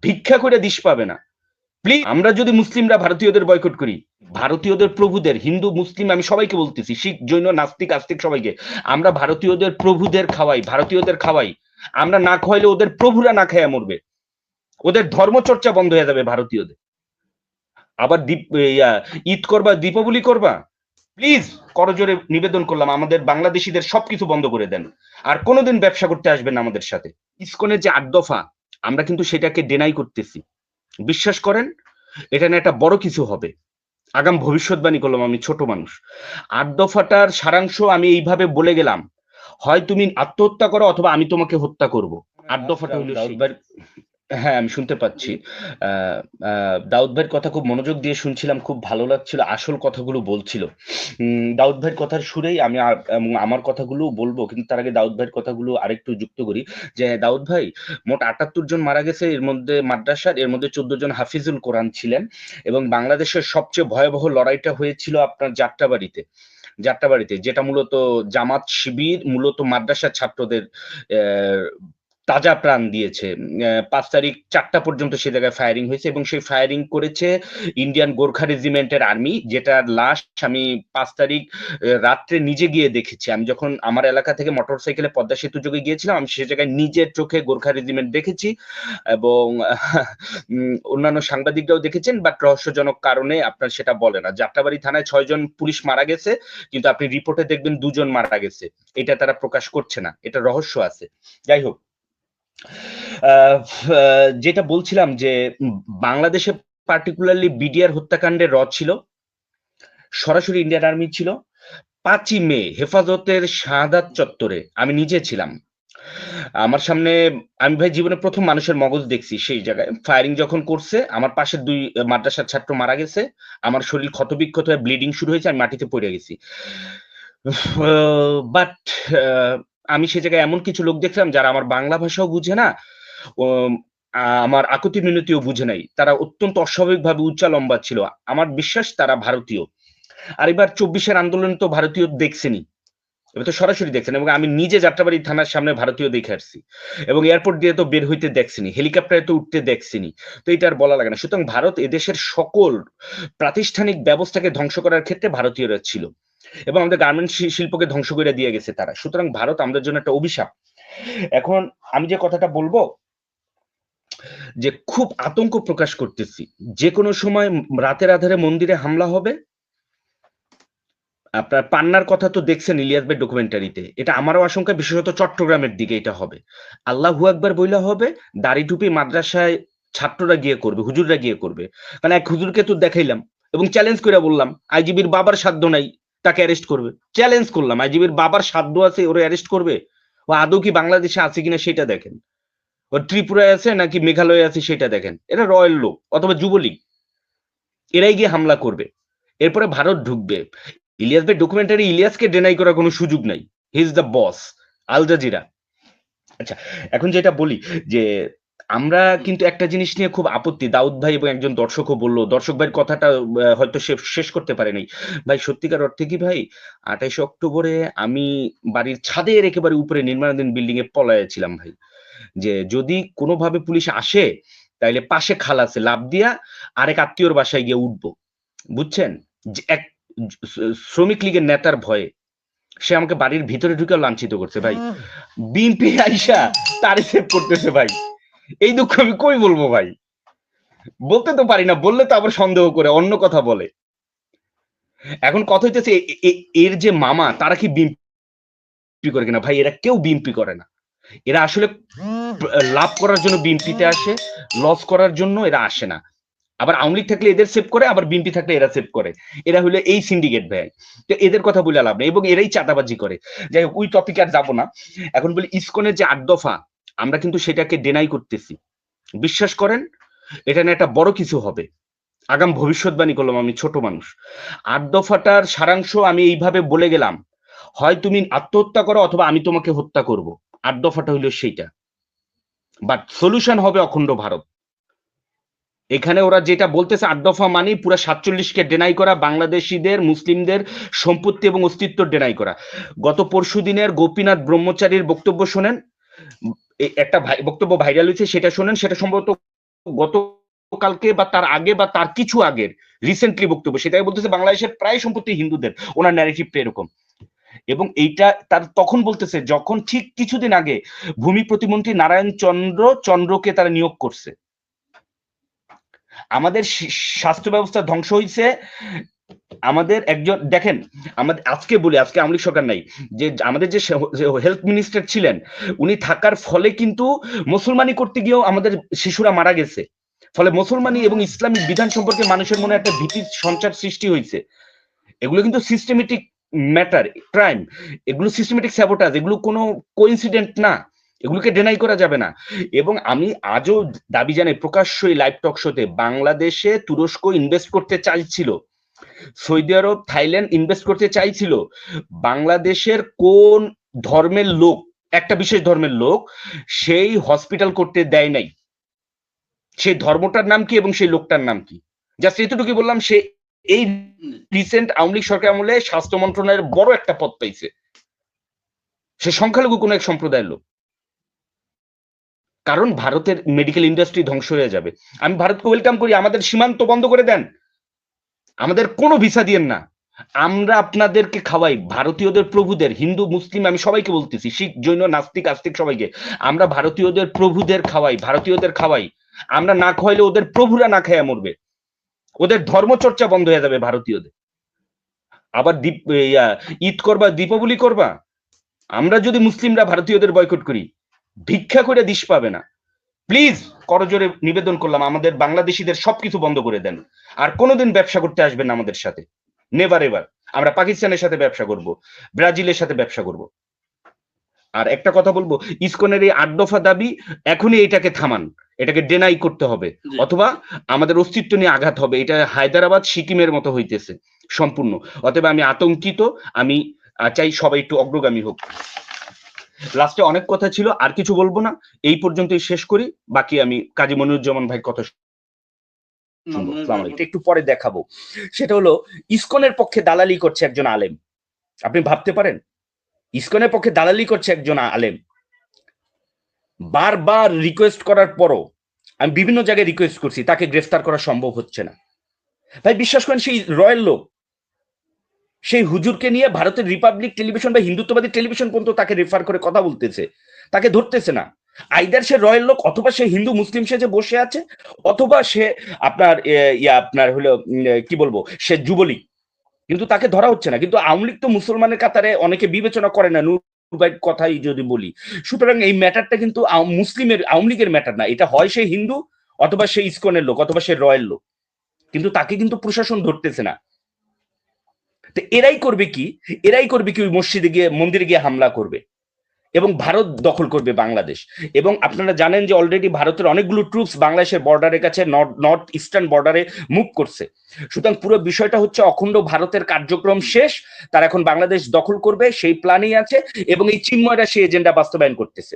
ভিক্ষা করে দিস পাবে না। প্লিজ, আমরা যদি মুসলিমরা ভারতীয়দের বয়কট করি, ভারতীয়দের প্রভুদের, হিন্দু মুসলিম আমি সবাইকে বলতেছি, শিখ জৈন নাস্তিক আস্তিক সবাইকে, আমরা ভারতীয়দের প্রভুদের খাওয়াই, ভারতীয়দের খাওয়াই। আমরা না খাওয়াইলে ওদের প্রভুরা না খাইয়া মরবে, ওদের ধর্মচর্চা বন্ধ হয়ে যাবে ভারতীয়দের। আবার ঈদ করবা, দীপাবলি করবা, প্লিজ করজোরে নিবেদন করলাম আমাদের বাংলাদেশিদের সবকিছু বন্ধ করে দেন, আর কোনোদিন ব্যবসা করতে আসবেন না আমাদের সাথে। ইসকনের যে ৮ দফা, আমরা কিন্তু সেটাকে ডেনাই করতেছি। বিশ্বাস করেন, এটা না একটা বড় কিছু হবে। আগাম ভবিষ্যৎবাণী করলাম আমি, ছোট মানুষ। ৮ দফাটার সারাংশ আমি এইভাবে বলে গেলাম, হয় তুমি আত্মহত্যা করো অথবা আমি তোমাকে হত্যা করব। ৮ দফাটা হলো দাউদ ভাই। হ্যাঁ, আমি শুনতে পাচ্ছি। দাউদ ভাইয়ের কথা খুব মনোযোগ দিয়ে শুনছিলাম, খুব ভালো লাগছিল, আসল কথাগুলো বলছিল। দাউদ ভাইয়ের কথার সুরেই আমি এবং আমার কথাগুলো বলবো, কিন্তু তার আগে দাউদ ভাইয়ের কথাগুলো আরেকটু যুক্ত করি। যে দাউদ ভাই মোট ৭৮ জন মারা গেছে, এর মধ্যে মাদ্রাসার, এর মধ্যে ১৪ জন হাফিজুল কোরআন ছিলেন। এবং বাংলাদেশের সবচেয়ে ভয়াবহ লড়াইটা হয়েছিল আপনার যাত্রাবাড়িতে, যেটা মূলত জামাত শিবির মূলত মাদ্রাসার ছাত্রদের তাজা প্রাণ দিয়েছে। ৫ তারিখ ৪টা পর্যন্ত সে জায়গায় ফায়ারিং হয়েছে, এবং সেই ফায়ারিং করেছে ইন্ডিয়ান গোর্খা রেজিমেন্টের আর্মি, যেটার লাশ আমি ৫ তারিখ রাত্রে নিজে গিয়ে দেখেছি। আমি যখন আমার এলাকা থেকে মোটরসাইকেলে পদ্মা সেতু যোগে গিয়েছিলাম, আমি সে জায়গায় নিজের চোখে গোর্খা রেজিমেন্ট দেখেছি, এবং অন্যান্য সাংবাদিকরাও দেখেছেন, বাট রহস্যজনক কারণে আপনার সেটা বলে না। যাত্রাবাড়ি থানায় ৬ জন পুলিশ মারা গেছে, কিন্তু আপনি রিপোর্টে দেখবেন ২ জন মারা গেছে, এটা তারা প্রকাশ করছে না, এটা রহস্য আছে। যাই হোক, যেটা বলছিলাম যে বাংলাদেশে পার্টিকুলারলি বিডিআর হত্যাকাণ্ডের র ছিল, সরাসরি ইন্ডিয়ান আর্মি ছিল। ৫ই মে হেফাজতের শাহাদাত চত্বরে আমি নিজে ছিলাম। আমার সামনে, আমি ভাই জীবনে প্রথম মানুষের মগজ দেখছি সেই জায়গায়। ফায়ারিং যখন করছে, আমার পাশের ২ মাদ্রাসার ছাত্র মারা গেছে। আমার শরীর ক্ষতবিক্ষত হয়ে ব্লিডিং শুরু হয়েছে, আমি মাটিতে পড়ে গেছি। বাট আমি সে জায়গায় এমন কিছু লোক দেখলাম যারা আমার বাংলা ভাষাও বুঝে না, আমার আকুতি মিনতিও বুঝে নাই। তারা অত্যন্ত অস্বাভাবিকভাবে উচ্চা লম্বা ছিল। আমার বিশ্বাস তারা ভারতীয়। আর এবার ২৪-এর আন্দোলন তো ভারতীয় দেখছেনই। এবার তো সরাসরি দেখছেন, এবং আমি নিজে যাত্রাবাড়ি থানার সামনে ভারতীয় দেখে আসছি, এবং এয়ারপোর্ট দিয়ে তো বের হইতে দেখছিনি, হেলিকপ্টারে তো উঠতে দেখছিনি। তো এটা আর বলা লাগে না। সুতরাং ভারত এদেশের সকল প্রাতিষ্ঠানিক ব্যবস্থাকে ধ্বংস করার ক্ষেত্রে ভারতীয়রা ছিল, এবং আমাদের গার্মেন্টস শিল্পকে ধ্বংস করে দিয়ে গেছে তারা। সুতরাং ভারত আমাদের জন্য একটা অভিশাপ। এখন আমি যে কথাটা বলবো, যে খুব আতঙ্ক প্রকাশ করতেছি, যে কোনো সময় রাতের আধারে মন্দিরে হামলা হবে। আপনার পান্নার কথা তো দেখছেন ইলিয়াস ভাই ডকুমেন্টারিতে। এটা আমারও আশঙ্কা, বিশেষত চট্টগ্রামের দিকে এটা হবে। আল্লাহু আকবার বইলা হবে, দাড়ি টুপি মাদ্রাসায় ছাত্ররা গিয়ে করবে, হুজুররা গিয়ে করবে। মানে এক হুজুরকে তো দেখাইলাম, এবং চ্যালেঞ্জ করে বললাম, আইজিবির বাবার সাধ্য নাই, তাকে অ্যারেস্ট করবে। চ্যালেঞ্জ করলাম, আইজিবির বাবার সাধ্য আছে, ওরা অ্যারেস্ট করবে? ও আদৌ কি বাংলাদেশে আছে কিনা সেটা দেখেন। ও ত্রিপুরায় আছে নাকি মেঘালয়ে আছে সেটা দেখেন। এরা রয়্যাল লোক অথবা যুবলীগ, এরাই গিয়ে হামলা করবে। এরপরে ভারত ঢুকবে। ইলিয়াস ভাই ডকুমেন্টারি, ইলিয়াসকে ডেনাই করার কোনো সুযোগ নাই। He is the boss, Al Jazeera. আচ্ছা, এখন যেটা বলি, যে আমরা কিন্তু একটা জিনিস নিয়ে খুব আপত্তি, দাউদ ভাই এবং একজন দর্শকও বলল, দর্শক ভাইয়ের কথাটা হয়তো সে শেষ করতে পারে নাই। ভাই সত্যিকার অর্থে কি ভাই, ২৮ অক্টোবরে আমি বাড়ির ছাদের একেবারে উপরে নির্মাণাধীন বিল্ডিং এ পলায়ে ছিলাম ভাই। যে যদি কোনোভাবে পুলিশ আসে, তাইলে পাশে খাল আছে, লাফ দিয়া আরেক আত্মীয়র বাসায় গিয়ে উঠবো। বুঝছেন? যে এক শ্রমিক লীগের নেতার ভয়ে সে আমাকে বাড়ির ভিতরে ঢুকে লাঞ্ছিত করছে ভাই। বিএনপি আইসা তারে সেভ করতেছে ভাই। এই দুঃখ আমি কই বলবো ভাই? বলতে তো পারি না, বললে তো আবার সন্দেহ করে অন্য কথা বলে। এখন কথা হইতেছে, এর যে মামা তারা কি বিএনপি করে কিনা? ভাই এরা কেউ বিএনপি করে না। এরা আসলে লাভ করার জন্য বিএনপিতে আসে, লস করার জন্য এরা আসে না। আবার আওয়ামী লীগ থাকলে এদের সেভ করে, আবার বিএনপি থাকলে এরা সেভ করে। এরা হলো এই সিন্ডিকেট ভাই। তো এদের কথা বলে লাভ নেই, এবং এরাই চাঁদাবাজি করে। যাই হোক, ওই টপিকে আর যাবো না। এখন বলি ইসকনের যে ৮ দফা, আমরা কিন্তু সেটাকে ডেনাই করতেছি। বিশ্বাস করেন, এটা না একটা বড় কিছু হবে। আগাম ভবিষ্যৎবাণী করলাম আমি, ছোট মানুষ। ৮ দফাটার সারাংশ আমি এইভাবে বলে গেলাম, হয় তুমি আত্মহত্যা করো অথবা আমি তোমাকে হত্যা করব। ৮ দফাটা হইলো সেইটা। বাট সলিউশন হবে অখণ্ড ভারত। এখানে ওরা যেটা বলতেছে ৮ দফা মানে পুরা ৪৭-কে ডেনাই করা, বাংলাদেশীদের মুসলিমদের সম্পত্তি এবং অস্তিত্ব ডেনাই করা। গত পরশুদিনের গোপীনাথ ব্রহ্মচারীর বক্তব্য শোনেন, একটা বক্তব্য ভাইরাল হয়েছে, সেটা শোনেন। সেটা সম্ভবত গতকালকে বা তার আগে বা তার কিছু আগের রিসেন্টলি বক্তব্য, সেটাই বলতেছে বাংলাদেশের প্রায় সম্পত্তি হিন্দুদের, ওনার ন্যারেটিভটা এরকম। এবং এইটা তার তখন বলতেছে যখন ঠিক কিছুদিন আগে ভূমি প্রতিমন্ত্রী নারায়ণ চন্দ্রকে তারা নিয়োগ করছে। আমাদের স্বাস্থ্য ব্যবস্থা ধ্বংস হয়েছে। আমাদের একজন দেখেন, আমাদের আজকে বলি, আজকে আওয়ামী লীগ সরকার নাই, যে আমাদের যে হেলথ মিনিস্টার ছিলেন উনি থাকার ফলে কিন্তু মুসলমানি করতে গিয়েও আমাদের শিশুরা মারা গেছে। ফলে মুসলমানি এবং ইসলামিক বিধান সম্পর্কে মানুষের মনে একটা ভীতির সঞ্চার সৃষ্টি হয়েছে। এগুলো কিন্তু সিস্টেমেটিক ম্যাটার, ক্রাইম, এগুলো সিস্টেমেটিক স্যাবোটাজ, এগুলো কোনো কোইন্সিডেন্ট না, এগুলোকে ডেনাই করা যাবে না। এবং আমি আজও দাবি জানাই প্রকাশ্যই লাইভ টক শোতে, বাংলাদেশে তুরস্ক ইনভেস্ট করতে চাইছিল, সৌদি আরব, থাইল্যান্ড ইনভেস্ট করতে চাইছিল। বাংলাদেশের কোন ধর্মের লোক, একটা বিশেষ ধর্মের লোক সেই হসপিটাল করতে দেয় নাই। সেই ধর্মটার নাম কি এবং সেই লোকটার নাম কি, জাস্ট এতটুকু বললাম। সে এই রিসেন্ট আওয়ামী লীগ সরকার আমলে স্বাস্থ্য মন্ত্রণালয়ের বড় একটা পদ পাইছে। সে সংখ্যালঘু কোন এক সম্প্রদায়ের লোক। কারণ ভারতের মেডিকেল ইন্ডাস্ট্রি ধ্বংস হয়ে যাবে। আমি ভারতকে ওয়েলকাম করি, আমাদের সীমান্ত বন্ধ করে দেন, আমাদের কোনো ভিসা দিয়েন না, আমরা আপনাদেরকে খাওয়াই। ভারতীয়দের প্রভুদের, হিন্দু মুসলিম আমি সবাইকে বলতেছি, শিখ জৈন নাস্তিক আস্তিক সবাইকে, আমরা ভারতীয়দের প্রভুদের খাওয়াই, ভারতীয়দের খাওয়াই। আমরা না খাওয়াইলে ওদের প্রভুরা না খাইয়া মরবে, ওদের ধর্মচর্চা বন্ধ হয়ে যাবে ভারতীয়দের। আবার ঈদ করবা, দীপাবলি করবা, আমরা যদি মুসলিমরা ভারতীয়দের বয়কট করি, ভিক্ষা করে দিশ পাবে না। প্লিজ করজোরে নিবেদন করলাম, আমাদের বাংলাদেশিদের সবকিছু বন্ধ করে দেন, আর কোনোদিন ব্যবসা করতে আসবেন না আমাদের সাথে, নেভার এভার। আমরা পাকিস্তানের সাথে ব্যবসা করব, ব্রাজিলের সাথে ব্যবসা করব। আর একটা কথা বলবো, ইসকনের এই ৮ দফা দাবি এখনই এটাকে থামান, এটাকে ডেনাই করতে হবে, অথবা আমাদের অস্তিত্ব নিয়ে আঘাত হবে। এটা হায়দ্রাবাদ সিকিমের মতো হইতেছে সম্পূর্ণ। অতএব আমি আতঙ্কিত, আমি চাই সবাই একটু অগ্রগামী হোক। লাস্টে অনেক কথা ছিল, আর কিছু বলবো না, এই পর্যন্তই শেষ করি। বাকি আমি কাজী মনিরুজ্জামান ভাই কথা একটু পরে দেখাবো। সেটা হলো, ইসকনের পক্ষে দালালি করছে একজন আলেম। আপনি ভাবতে পারেন, ইসকনের পক্ষে দালালি করছে একজন আলেম। বারবার রিকোয়েস্ট করার পরও, আমি বিভিন্ন জায়গায় রিকোয়েস্ট করছি, তাকে গ্রেফতার করা সম্ভব হচ্ছে না। ভাই বিশ্বাস করেন, সেই রয়্যাল লোক, সেই হুজুরকে নিয়ে ভারতের রিপাবলিক টেলিভিশন বা হিন্দুত্ববাদী টেলিভিশন পর্যন্ত তাকে রেফার করে কথা বলতেছে, তাকে ধরতেছে না। আইদার সে রয়্যাল লোক, অথবা সে হিন্দু মুসলিম সেজে বসে আছে, অথবা সে আপনার আপনার হলো কি বলবো, সে যুবলীগ, কিন্তু তাকে ধরা হচ্ছে না। কিন্তু আওয়ামী লীগ তো মুসলমানের কাতারে অনেকে বিবেচনা করে না, কথাই যদি বলি। সুতরাং এই ম্যাটারটা কিন্তু মুসলিমের, আওয়ামী লীগের ম্যাটার না, এটা হয় সে হিন্দু, অথবা সে ইসকনের লোক, অথবা সে রয়্যাল লোক, কিন্তু তাকে কিন্তু প্রশাসন ধরতেছে না। তো এরাই করবে কি, এরাই করবে কি, ওই মসজিদে গিয়ে, মন্দিরে গিয়ে হামলা করবে এবং ভারত দখল করবে বাংলাদেশ। এবং আপনারা জানেন যে অলরেডি ভারতের অনেকগুলো ট্রুপস বাংলাদেশের বর্ডারের কাছে, নর্থ ইস্টার্ন বর্ডারে মুভ করছে। সুতরাং পুরো বিষয়টা হচ্ছে অখণ্ড ভারতের কার্যক্রম শেষ, তারা এখন বাংলাদেশ দখল করবে সেই প্ল্যানেই আছে, এবং এই চিন্ময়রা সেই এজেন্ডা বাস্তবায়ন করতেছে।